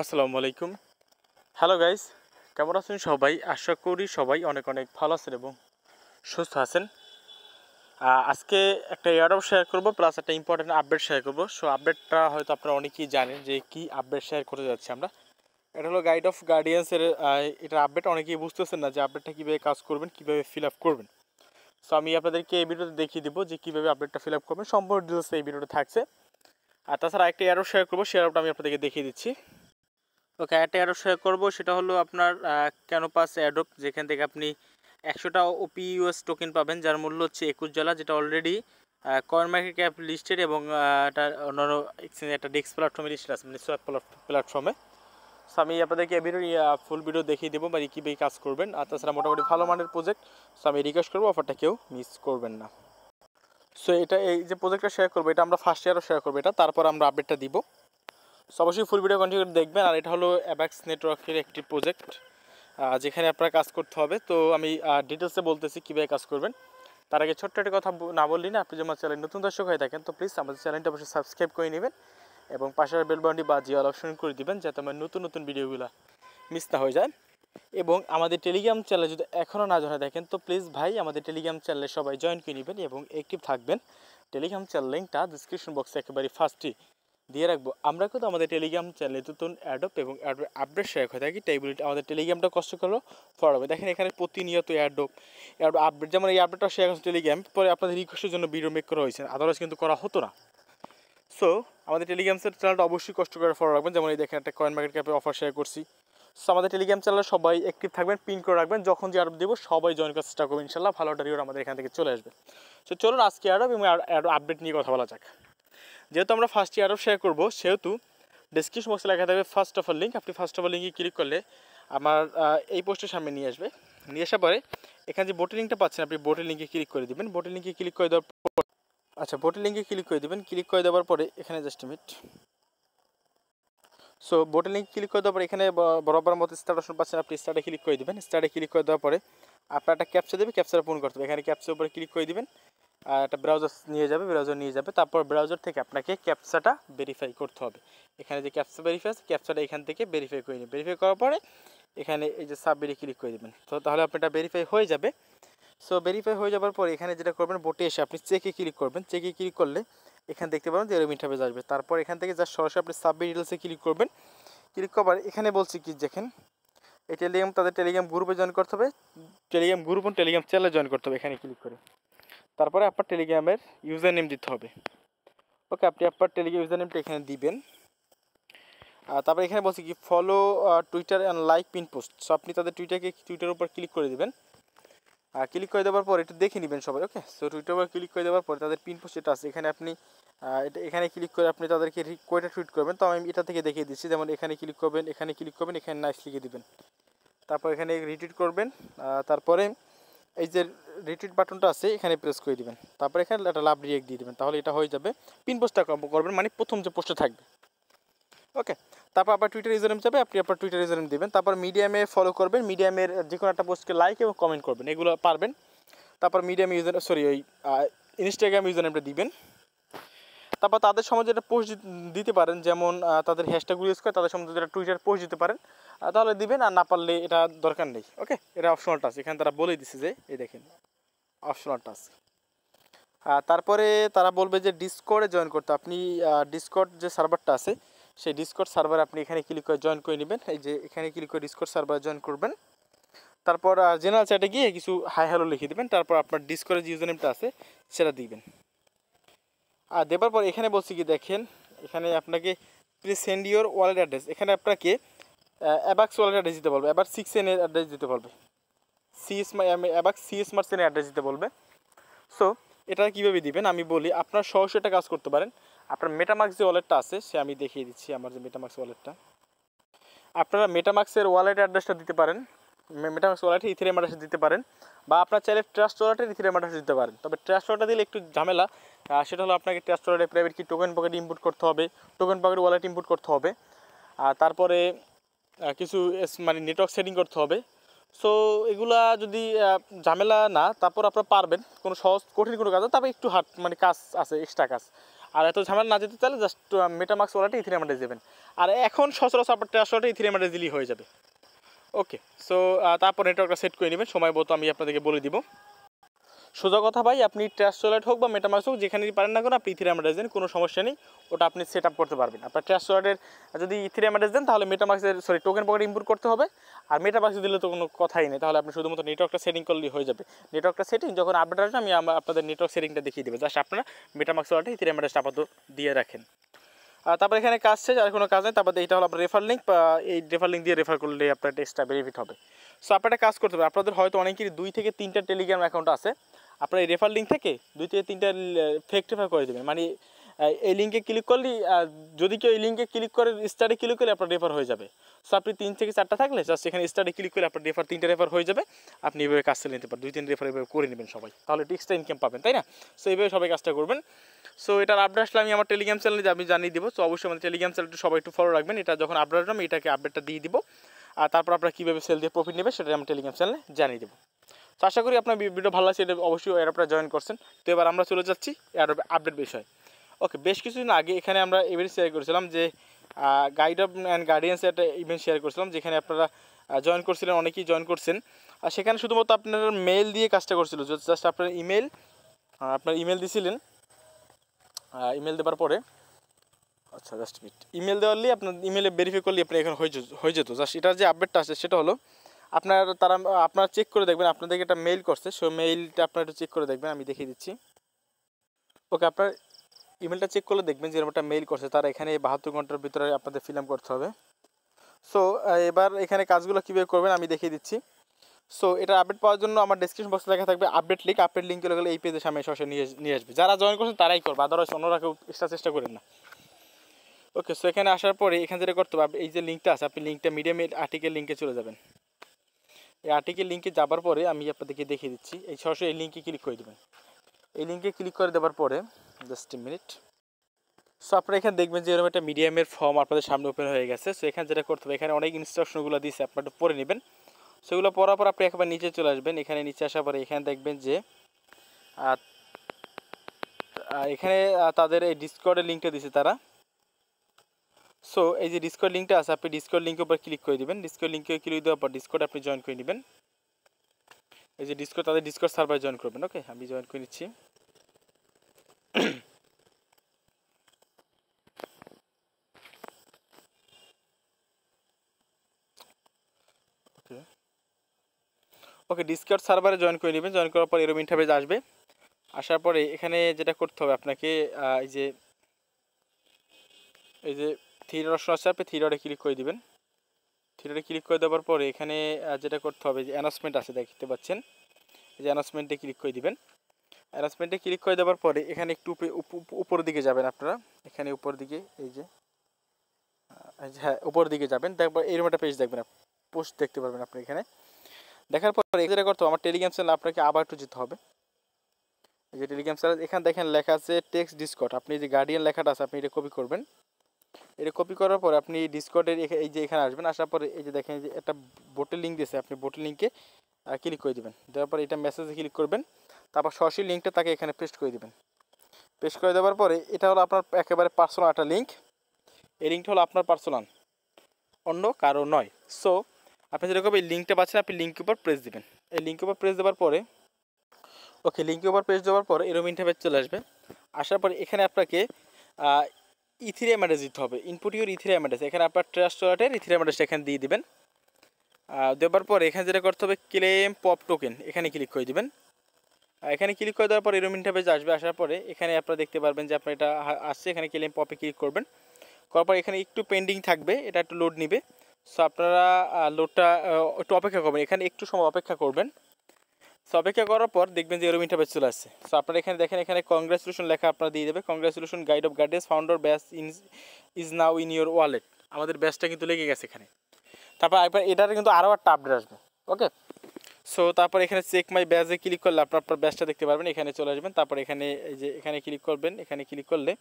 আসসালামু আলাইকুম। Hello guys, কেমন আছেন সবাই? আশা করি সবাই অনেক অনেক ভালো আছেন এবং সুস্থ আছেন। আজকে একটা এয়ারড্রপ শেয়ার করব, প্লাস একটা ইম্পর্টেন্ট আপডেট শেয়ার করব। সো আপডেটটা হয়তো আপনারা অনেকেই জানেন যে কি আপডেট শেয়ার করতে যাচ্ছি আমরা। এটা হলো গাইড অফ গার্ডিয়ান্সের এটা আপডেট। অনেকেই বুঝতেছেন না যে আপডেটটা কীভাবে কাজ করবেন, কীভাবে ফিল আপ করবেন। সো আমি আপনাদেরকে এই ভিডিওতে দেখিয়ে দিব যে কীভাবে আপডেটটা ফিল আপ করবেন। সম্পূর্ণ ডিটেলস এই ভিডিওতে থাকছে। আর তাছাড়া একটা এয়ারড্রপ শেয়ার করবো, শেয়ারটা আমি আপনাদেরকে দেখিয়ে দিচ্ছি। ওকে, একটা এয়ারড্রপ শেয়ার করবো, সেটা হলো আপনার ক্যানোপাস এয়ারড্রপ, যেখান থেকে আপনি 100টা ওপিইউএস টোকেন পাবেন, যার মূল্য হচ্ছে $21, যেটা already coin market cap listed এবং এটা অন্যান্য এক্সচেঞ্জ একটা ডেক্স প্ল্যাটফর্মে লিস্টেড আছে, মানে সোয়াপ প্ল্যাটফর্মে। সো আমি আপনাদেরকে ফুল ভিডিও দেখিয়ে দেবো মানে কীভাবে কাজ করবেন। আর তাছাড়া মোটামুটি ভালো মানের প্রজেক্ট। সো আমি রিকোয়েস্ট করবো অফারটা কেউ মিস করবেন না। সো এই যে প্রজেক্টটা শেয়ার করবো, এটা আমরা ফার্স্ট ইয়ারও শেয়ার করবো, এটা তারপর আমরা আপডেটটা দিব। সো অবশ্যই ফুল ভিডিও কন্টিনিউ দেখবেন। আর এটা হলো অ্যাবাক্স নেটওয়ার্কের একটি প্রজেক্ট, যেখানে আপনার কাজ করতে হবে। তো আমি ডিটেলসে বলতেছি কীভাবে কাজ করবেন। তার আগে ছোট্ট একটা কথা না বললি না, আপনি যদি আমার চ্যানেল নতুন দর্শক হয়ে থাকেন তো প্লিজ আমাদের চ্যানেলটা অবশ্যই সাবস্ক্রাইব করে নেবেন এবং পাশের বেল বাটনটি বাজিয়ে অল অপশন করে দিবেন, যাতে আমার নতুন নতুন ভিডিওগুলো মিস না হয়ে যায়। এবং আমাদের টেলিগ্রাম চ্যানেলে যদি এখনও না জয়েন দেখেন তো প্লিজ ভাই আমাদের টেলিগ্রাম চ্যানেলে সবাই জয়েন করে নেবেন এবং অ্যাক্টিভ থাকবেন। টেলিগ্রাম চ্যানেল লিঙ্কটা ডিসক্রিপশন বক্সে একেবারে ফার্স্টই দিয়ে রাখবো। আমরা কিন্তু আমাদের টেলিগ্রাম চ্যানেলে নতুন অ্যাডপ এবং আপডেট শেয়ার হয়ে থাকি। তাই আমাদের টেলিগ্রামটা কষ্ট করলেও ফলো হবে। দেখেন এখানে প্রতিনিয়ত অ্যাডপ আপডেট, যেমন এই আপডেটটা শেয়ার করছে টেলিগ্রাম, পরে আপনাদের রিকোয়েস্টের জন্য ভিডিও মেক করা হয়েছে, আদারওয়াইজ কিন্তু করা হতো না। সো আমাদের টেলিগ্রাম চ্যানেলটা অবশ্যই কষ্ট করে ফলো রাখবেন। যেমন এই দেখেন একটা কয়েন মার্কেট ক্যাপে অফার শেয়ার করছি। সো আমাদের টেলিগ্রাম চ্যানেলে সবাই অ্যাক্টিভ থাকবেন, পিন করে রাখবেন, যখন যে অ্যাডপ দেবো সবাই জয়েন করার চেষ্টা করবেন। ইনশাল্লাহ ভালো একটা রিওয়ার্ড আমাদের এখান থেকে চলে আসবে। সো চলুন আজকে অ্যাডপ এবং আপডেট নিয়ে কথা বলা যাক। যেহেতু আমরা ফার্স্ট অ্যাডপ শেয়ার করবো, সেহেতু ডিসক্রিপশন বক্সে লেখা থাকবে ফার্স্ট অফ অল লিঙ্ক। আপনি ফার্স্ট অফ অল লিঙ্কে ক্লিক করলে আমার এই পোস্টের সামনে নিয়ে আসবে। নিয়ে আসার পরে এখানে যে বোটের লিঙ্কটা পাচ্ছেন, আপনি বোটের লিঙ্কে ক্লিক করে দেবেন। বোটের লিঙ্কে ক্লিক করে দেওয়ার পর বোটের লিঙ্কে ক্লিক করে দেবেন। ক্লিক করে দেওয়ার পরে এখানে জাস্ট মিনিট। সো বোটের লিঙ্ক ক্লিক করে দেওয়ার পরে এখানে বরাবর মতো স্টার্ট অপশন পাচ্ছেন, আপনি স্টার্টে ক্লিক করে দেবেন। স্টার্টে ক্লিক করে দেওয়ার পরে আপনার একটা ক্যাপচা দেবে, ক্যাপচাটা পূরণ করতে হবে। এখানে ক্যাপচার উপরে ক্লিক করে দেবেন, একটা ব্রাউজার নিয়ে যাবে। তারপর ব্রাউজার থেকে আপনাকে ক্যাপচাটা ভেরিফাই করতে হবে। এখানে যে ক্যাপচা ভেরিফাই আছে, ক্যাপচাটা এখান থেকে ভেরিফাই করে নেবেন। ভেরিফাই করার পরে এখানে এই যে সাবমিটে ক্লিক করে দেবেন। তো তাহলে আপনারটা ভেরিফাই হয়ে যাবে। সো ভেরিফাই হয়ে যাওয়ার পর এখানে যেটা করবেন, বোটে এসে আপনি চেকে ক্লিক করবেন। চেকে ক্লিক করলে এখানে দেখতে পাবেন যে এরকম ইন্টারফেস আসবে। তারপর এখান থেকে জাস্ট সরাসরি আপনি সাবমিট ডিটেলসে ক্লিক করবেন। ক্লিক করার এখানে বলছি কি দেখেন, এই টেলিগ্রাম তাদের টেলিগ্রাম গ্রুপে জয়েন করতে হবে, টেলিগ্রাম গ্রুপ এবং টেলিগ্রাম চ্যানেলে জয়েন করতে হবে। এখানে ক্লিক করে তারপরে আপনার টেলিগ্রামের ইউজার নেম দিতে হবে। ওকে, আপনি আপনার টেলিগ্রাম ইউজার নেমটা এখানে দিবেন। তারপরে এখানে বলছি কি follow Twitter and like pin post. So আপনি তাদের টুইটারের উপর ক্লিক করে দেবেন। ক্লিক করে দেওয়ার পর একটু দেখে নেবেন সবাই। ওকে, সো টুইটার উপর ক্লিক করে দেওয়ার পর তাদের পিন পোস্ট এটা আছে, এখানে আপনি এখানে ক্লিক করে আপনি তাদেরকে কয়টা টুইট করবেন। তো আমি এটা থেকে দেখিয়ে দিচ্ছি। যেমন এখানে ক্লিক করবেন, এখানে নাইস লিখে দিবেন। তারপর এখানে রিটুইট করবেন। তারপরে এই যে রিটুইট বাটনটা আছে এখানে প্রেস করে দিবেন। তারপর এখানে একটা লাভ রিয়েক্ট দিয়ে দেবেন, তাহলে এটা হয়ে যাবে। পিন পোস্টটা করবেন মানে প্রথম যে পোস্টে থাকবে। ওকে, তারপর আপনার টুইটার ইউজার নেম যাবে, আপনি আপনার টুইটার ইউজার নেম দেবেন। তারপর মিডিয়ামে ফলো করবেন, মিডিয়ামের যে কোনো একটা পোস্টকে লাইক এবং কমেন্ট করবেন, এগুলো পারবেন। তারপর মিডিয়াম ইনস্টাগ্রাম ইউজার নেমটা দিবেন। তারপর তাদের সময় যেটা পোস্ট দিতে পারেন, যেমন তাদের হ্যাশট্যাগুলো ইউজ করে তাদের সময় যেটা টুইটার পোস্ট দিতে পারেন তাহলে দিবেন, আর না পারলে এটা দরকার নেই। ওকে, এটা অপশনাল টাস্ক, এখানে তারা বলে দিচ্ছে যে এই দেখেন অপশনাল টাস্ক। তারপরে তারা বলবে যে ডিসকর্ডে জয়েন করতে। আপনি ডিসকর্ড যে সার্ভারটা আছে সেই ডিসকর্ড সার্ভার আপনি এখানে ক্লিক করে জয়েন করে নেবেন। এই যে এখানে ক্লিক করে ডিসকর্ড সার্ভার জয়েন করবেন। তারপর জেনারেল চ্যাটে গিয়ে কিছু হাই হ্যালো লিখে দেবেন। তারপর আপনার ডিসকর্ডের যে ইউজার নেমটা আছে সেটা দিবেন। আর দেওয়ার পর এখানে বলছি কি দেখেন, এখানে আপনাকে please send your wallet address. এখানে আপনাকে অ্যাবাক্স ওয়ালেট অ্যাড্রেস দিতে বলবে, এবার 6N এর অ্যাড্রেস দিতে বলবে, অ্যাবাক্স CS মার্সেনের অ্যাড্রেস দিতে বলবে। সো এটা কীভাবে দিবেন আমি বলি, আপনার সরাসরি একটা কাজ করতে পারেন। আপনার মেটামাক্স যে ওয়ালেটটা আছে সে আমি দেখিয়ে দিচ্ছি, আমার যে মেটামাক্স ওয়ালেটটা, আপনারা মেটামাক্সের ওয়ালেট অ্যাড্রেসটা দিতে পারেন। মেটামাক্স ওয়ালেটে ইথেরিয়াম অ্যাড্রেস দিতে পারেন, বা আপনার চাইলে ট্রাস্ট ওয়ালেটের ইথেরিয়াম অ্যাড্রেস দিতে পারেন। তবে ট্রাস্ট ওয়ালেটটা দিলে একটু ঝামেলা, সেটা হলো আপনাকে ট্রাস্ট ওয়ালেটে প্রাইভেট কি টোকেন পকেট ইনপুট করতে হবে, টোকেন পকেট ওয়ালেট ইনপুট করতে হবে, আর তারপরে কিছু মানে নেটওয়ার্ক সেটিং করতে হবে। সো এগুলা যদি ঝামেলা না, তারপর আপনারা পারবেন, কোনো সহজ কঠিন কোনো কাজ, তবে একটু হার্ড মানে কাজ আছে, এক্সট্রা কাজ। আর এত ঝামেলা না যেতে চাইলে জাস্ট মেটামাক্স ওয়ালেটে ইথিরিয়াম অ্যাড্রেস দেবেন। আর এখন সচরাচর আপনার ট্রাস্ট ওয়ালেটে ইথিরিয়াম অ্যাড্রেস দিলেই হয়ে যাবে। ওকে, সো তারপর নেটওয়ার্কটা সেট করে নেবেন, সময় মতো আমি আপনাদেরকে বলে দিব। সোজা কথা ভাই, আপনি ট্রাস্ট ওয়ালেট হোক বা মেটামাক্স হোক, যেখানেই পারেন না কেন আপনি ইথিরিয়াম অ্যাড্রেস দেন, কোনো সমস্যা নেই, ওটা আপনি সেট আপ করতে পারবেন। আপনার ট্রাস্ট ওয়ালেটের যদি ইথিরিয়াম অ্যাড্রেস দেন তাহলে মেটামাক্সের টোকেন পকেট ইম্পোর্ট করতে হবে, আর মেটামাক্স দিলে তো কোনো কথাই নেই, তাহলে আপনি শুধুমাত্র নেটওয়ার্কটা সেটিং করলেই হয়ে যাবে। নেটওয়ার্কটা সেটিং যখন আপডেট আসবে আমি আপনাদের নেটওয়ার্ক সেটিংটা দেখিয়ে দেবো, জাস্ট আপনারা মেটামাক্স ওয়ালেটে ইথিরিয়াম অ্যাড্রেসটা আপাতত দিয়ে রাখেন। তারপর এখানে কাজ শেষ, আর কোনো কাজ নেই। তারপর এইটা হলো আপনার রেফার লিঙ্ক, এই রেফার লিঙ্ক দিয়ে রেফার করলে আপনার টেক্সটটা বেনিফিট হবে। সো আপনারা কাজ করতে হবে, আপনাদের হয়তো অনেকেরই 2 থেকে 3টা টেলিগ্রাম অ্যাকাউন্ট আছে, আপনার এই রেফার লিঙ্ক থেকে 2 থেকে 3টা ফেক রেফার করে দেবেন। মানে এই লিঙ্কে ক্লিক করলেই, যদি কেউ এই লিঙ্কে ক্লিক করে স্টার্টে ক্লিক করলে আপনার রেফার হয়ে যাবে। সো আপনি 3 থেকে 4টা থাকলে জাস্ট এখানে স্টার্টে ক্লিক করে আপনার রেফার 3টা রেফার হয়ে যাবে, আপনি এভাবে কাজ চালিয়ে নিতে পারেন। 2-3 রেফার এভাবে করে নেবেন সবাই, তাহলে টেক্সটটা ইনকাম পাবেন, তাই না? সো এইভাবে সবাই কাজটা করবেন। সো এটার আপডেট আসলে আমি আমার টেলিগ্রাম চ্যানেলে আমি জানিয়ে দিব। সো অবশ্যই আমাদের টেলিগ্রাম চ্যানেলটা সবাই একটু ফলো রাখবেন, এটা যখন আপডেট হবে আমি এটাকে আপডেটটা দিয়ে দিব, আর তারপর আপনারা কীভাবে সেল দিয়ে প্রফিট নেবে সেটা আমার টেলিগ্রাম চ্যানেলে জানিয়ে দেবো। তো আশা করি আপনার ভিডিও ভালো লাগছে, এটা অবশ্যই আপনারা জয়েন করছেন। তো এবার আমরা চলে যাচ্ছি আপডেট বিষয়। ওকে, বেশ কিছুদিন আগে এখানে আমরা ইভেন্ট শেয়ার করেছিলাম, যে গাইড অফ অ্যান্ড গার্ডিয়ান্সের একটা ইভেন্ট শেয়ার করেছিলাম, যেখানে আপনারা জয়েন করছিলেন, অনেকেই জয়েন করছেন। আর সেখানে শুধুমাত্র আপনার মেল দিয়ে কাজটা করছিল, জাস্ট আপনার ইমেল দিয়েছিলেন। ইমেল দেওয়ার পরে আচ্ছা জাস্ট মিনিট, ইমেল দেওয়ারই আপনার ইমেলে ভেরিফাই করলে আপনি এখানে হয়ে যেত। জাস্ট এটার যে আপডেটটা আছে সেটা হলো আপনারা চেক করে দেখবেন, আপনাদেরকে একটা মেইল করছে, সো মেইলটা আপনারা একটু চেক করে দেখবেন, আমি দেখিয়ে দিচ্ছি। ওকে, আপনার ইমেলটা চেক করলে দেখবেন যে এরকম একটা মেইল করছে, তারা এখানে 72 ঘন্টার ভিতরে আপনাদের ফিল আপ করতে হবে। সো এবার এখানে কাজগুলো কীভাবে করবেন আমি দেখিয়ে দিচ্ছি। সো এটা আপডেট পাওয়ার জন্য আমার ডেসক্রিপশন বক্সে লেখা থাকবে আপডেট লিঙ্ক গেলে এই পেজের সামনে সরাসরি নিয়ে আসবে। যারা জয়েন করছেন তারাই করবে, আদারওয়াইজ অন্যরা কেউ এক্সট্রা চেষ্টা করেন না। ওকে, সো এখানে আসার পরে এখানে যেটা করতে হবে, এই যে লিঙ্কটা আছে, আপনি লিঙ্কটা মিডিয়াম আর্টিকেল লিঙ্কে চলে যাবেন। এই আর্টিকেল লিঙ্কে যাবার পরে আমি আপনাদেরকে দেখিয়ে দিচ্ছি, এই সরাসরি এই লিঙ্কে ক্লিক করে দেবেন। এই লিঙ্কে ক্লিক করে দেওয়ার পরে জাস্ট এ মিনিট, সো আপনারা এখানে দেখবেন যে এরকম একটা মিডিয়ামের ফর্ম আপনাদের সামনে ওপেন হয়ে গেছে। সো এখানে যেটা করতে হবে, এখানে অনেক ইনস্ট্রাকশনগুলো দিয়েছে, আপনারা একটু পড়ে নেবেন। সেগুলো পড়ার পর আপনি একবার নিচে চলে আসবেন। এখানে নিচে আসার পরে এখানে দেখবেন যে এখানে তাদের এই ডিসকর্ডের লিঙ্কটা দিয়েছে তারা। সো এই যে ডিসকর্ড লিঙ্কটা আছে, আপনি ডিসকর্ড লিঙ্কের উপর ক্লিক করে দেবেন। ডিসকর্ড লিঙ্কে ক্লিক দেওয়ার পর ডিসকর্ড আপনি জয়েন করে নেবেন। এই যে তাদের ডিসকর্ড সার্ভার জয়েন করবেন। ওকে, আমি জয়েন করে নিচ্ছি। ওকে, ডিসকর্ড সার্ভারে জয়েন করে নেবেন। জয়েন করার পর এরকম ইন্টারফেস আসবে। আসার পরে এখানে যেটা করতে হবে আপনাকে, এই যে থ্রি ডট অপশন আছে, আপনি থ্রি ডটে ক্লিক করে দেবেন। থ্রি ডটে ক্লিক করে দেওয়ার পরে এখানে যেটা করতে হবে, যে অ্যানাউন্সমেন্ট আছে দেখতে পাচ্ছেন, এই যে অ্যানাউন্সমেন্টে ক্লিক করে দিবেন। অ্যানাউন্সমেন্টে ক্লিক করে দেওয়ার পরে এখানে একটু উপরের দিকে যাবেন আপনারা, এখানে উপর দিকে এই যে হ্যাঁ উপরের দিকে যাবেন, তারপর এরকম একটা পেজ দেখবেন, পোস্ট দেখতে পারবেন আপনি। এখানে দেখার পর যেটা করতে হবে, আমার টেলিগ্রাম চ্যানেল আপনাকে আবার একটু যেতে হবে। এই যে টেলিগ্রাম চ্যানেল এখানে দেখেন লেখা আছে টেক্সট ডিসকর্ড, আপনি যে গার্ডিয়ান লেখাটা আছে আপনি এটা কপি করবেন। এটা কপি করার পরে আপনি ডিসকর্ডের এই যে এখানে আসবেন। আসার পরে এই যে দেখেন যে একটা বোটের লিঙ্ক দিয়েছে, আপনি বোটের লিঙ্কে ক্লিক করে দেবেন। দেওয়ার পরে এটা মেসেজে ক্লিক করবেন, তারপর সরাসরি লিঙ্কটা তাকে এখানে পেস্ট করে দেবেন। পেস্ট করে দেওয়ার পরে এটা হলো আপনার একেবারে পার্সোনাল একটা লিঙ্ক। এই লিঙ্কটা হলো আপনার পার্সোনাল, অন্য কারো নয়। সো আপনি যেরকম এই লিঙ্কটা পাচ্ছেন, আপনি লিঙ্কের উপর প্রেস দেবেন। এই লিঙ্কের উপর প্রেস দেওয়ার পরে ওকে, লিঙ্কের উপর প্রেস দেওয়ার পরে এরকম ইন্টারফেস চলে আসবে। আসার পরে এখানে আপনাকে ইথিরিয়াম অ্যাড্রেস দিতে হবে, ইনপুট ইউর ইথিরিয়াম অ্যাড্রেস। এখানে আপনার ট্রাস্ট ওয়ালেটের ইথিরিয়াম অ্যাড্রেসটা এখানে দিয়ে দেবেন। দেওয়ার পরে এখানে যেটা করতে হবে, ক্লেম পপ টোকেন, এখানে ক্লিক করে দেবেন। এখানে ক্লিক করে দেওয়ার পর এরকম ইন্টারফেস আসবে। আসার পরে এখানে আপনারা দেখতে পারবেন যে আপনার এটা আসছে, এখানে ক্লেম পপে ক্লিক করবেন। করার পর এখানে একটু পেন্ডিং থাকবে, এটা একটু লোড নিবে। সো আপনারা লোডটা একটু অপেক্ষা করবেন, এখানে একটু সময় অপেক্ষা করবেন। সো অপেক্ষা করার পর দেখবেন যে এরকম ইন্টারফেস চলে আসছে। সো আপনারা এখানে দেখেন, এখানে কংগ্রাচুলেশন লেখা আপনারা দিয়ে দেবে। Congratulation guide of guardians founder batch is now in your wallet. আমাদের ব্যাচটা কিন্তু লেগে গেছে এখানে। তারপর এটার কিন্তু আরও একটা আপডেট আসবে। ওকে, সো তারপর এখানে চেক মাই ব্যাচে ক্লিক করলে আপনার ব্যাচটা দেখতে পারবেন, এখানে চলে আসবেন। তারপর এখানে এই যে এখানে ক্লিক করবেন, এখানে ক্লিক করলে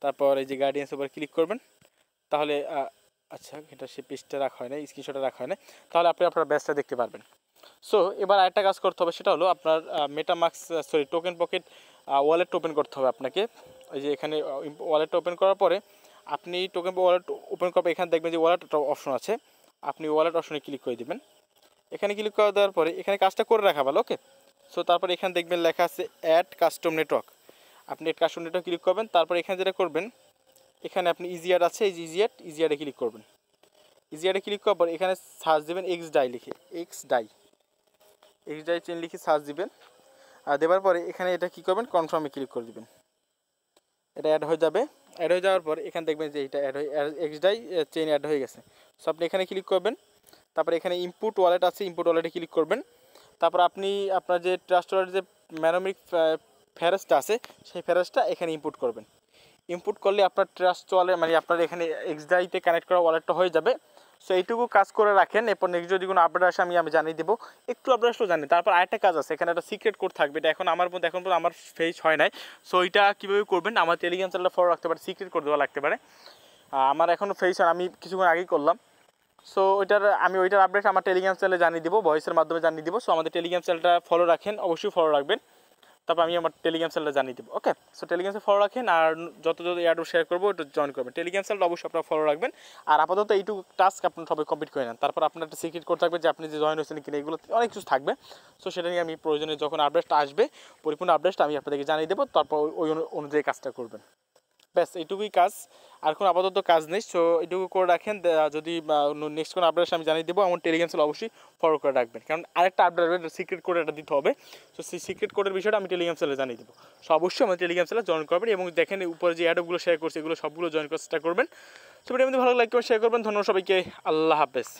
তারপর এই যে গার্ডিয়ান্স উপর ক্লিক করবেন। তাহলে আচ্ছা, এটা সে পেজটা রাখা হয় না, স্ক্রিনশটটা রাখা হয় না, তাহলে আপনি আপনার ব্যাচটা দেখতে পারবেন। সো এবার আরেকটা কাজ করতে হবে, সেটা হলো আপনার MetaMask token pocket wallet open করতে হবে আপনাকে। ওই যে এখানে ওয়ালেটটা ওপেন করার পরে আপনি টোকেন ওয়ালেট ওপেন করার পর এখানে দেখবেন যে ওয়ালেট অপশন আছে, আপনি ওয়ালেট অপশনে ক্লিক করে দেবেন। এখানে ক্লিক করে দেওয়ার পরে এখানে কাজটা করে রাখা ভালো, ওকে। সো তারপর এখানে দেখবেন লেখা আছে অ্যাড কাস্টম নেটওয়ার্ক, আপনি অ্যাড কাস্টম নেটওয়ার্ক ক্লিক করবেন। তারপর এখানে যেটা করবেন, এখানে আপনি ইজিয়ার আছে, এই যে ইজিয়ারে ক্লিক করবেন। ইজিয়ারে ক্লিক করার পর এখানে সার্চ দেবেন এক্স ডাই লিখে, এক্স ডাই চেন লিখে সার্চ দিবেন। আর দেওয়ার পরে এখানে এটা কী করবেন, কনফার্মে ক্লিক করে দেবেন। এটা অ্যাড হয়ে যাবে। অ্যাড হয়ে যাওয়ার পর এখানে দেখবেন যে এটা অ্যাড হয়ে এক্স ডাই চেইন অ্যাড হয়ে গেছে। সো আপনি এখানে ক্লিক করবেন। তারপর এখানে ইনপুট ওয়ালেট আছে, ইনপুট ওয়ালেটে ক্লিক করবেন। তারপর আপনি আপনার যে ট্রাস্ট ওয়ালেটের যে ম্যানোমিক ফেরেসটা আছে সেই ফেরেসটা এখানে ইনপুট করবেন। ইনপুট করলে আপনার ট্রাস্ট ওয়ালেট মানে আপনার এখানে এক্সডাইতে কানেক্ট করা ওয়ালেটটা হয়ে যাবে। সো এইটুকু কাজ করে রাখেন, এরপর নেক্সট যদি কোনো আপডেট আসে আমি জানিয়ে দেবো। একটু আপডেট আসলেও জানি। তারপর আরেকটা কাজ আছে, এখানে একটা সিক্রেট কোড থাকবে, এটা এখন আমার মধ্যে এখন পর্যন্ত আমার ফেস হয় নাই। সো এটা কীভাবে করবেন, আমার টেলিগ্রাম চ্যানেলটা ফলো রাখতে পারে, সিক্রেট কোড দেওয়া লাগতে পারে। আমার এখনও ফেস হয়, আমি কিছুক্ষণ আগেই করলাম। সো ওইটার আপডেট আমার টেলিগ্রাম চ্যানেলে জানিয়ে দেবো, ভয়েসের মাধ্যমে জানিয়ে দেবো। সো আমাদের টেলিগ্রাম চ্যানেলটা ফলো রাখেন, অবশ্যই ফলো রাখবেন। তারপর আমি আমার টেলিগ্রাম চ্যানেলটা জানিয়ে দেবো, ওকে। সো টেলিগ্রাম চ্যানেল ফলো রাখেন, আর যত এয়ারড্রপ শেয়ার করবো ওটা জয়েন করবেন। টেলিগ্রাম চ্যানেলটা অবশ্যই আপনারা ফলো রাখবেন। আর আপাতত এইটুকু টাস্ক আপনার সবাই কমপ্লিট করে নেন। তারপর আপনার একটা সিক্রেট কোড থাকবে যে আপনি যে জয়েন হয়েছেন কিনা, এগুলো অনেক কিছু থাকবে। সো সেটা নিয়ে আমি প্রয়োজনে যখন আপডেটটা আসবে, পরিপূর্ণ আপডেটটা আমি আপনাদেরকে জানিয়ে দেবো। তারপর ওই অনুযায়ী কাজটা করবেন। ব্যাস এইটুকুই কাজ, আর কোনো আপাতত কাজ নেই। সো এইটুকু করে রাখেন, যদি নেক্সট কোনো আপডেট আমি জানিয়ে দেবো। আমার টেলিগ্রাম চ্যানেল অবশ্যই ফলো করে রাখবেন, কারণ আরেকটা আপডেট হবে, সিক্রেট কোড এটা দিতে হবে। সো সেই সিক্রেট কোডের বিষয়টা আমি টেলিগ্রাম চ্যানেলে জানিয়ে দেবো। সো অবশ্যই আমার টেলিগ্রাম চ্যানেলে জয়েন করবেন, এবং দেখেন উপরে যে অ্যাডগুলো শেয়ার করছে এগুলো সবগুলো জয়েন করার চেষ্টা করবেন। সো ভিডিও ভালো লাগলে শেয়ার করবেন। ধন্যবাদ সবাইকে, আল্লাহ হাফেজ।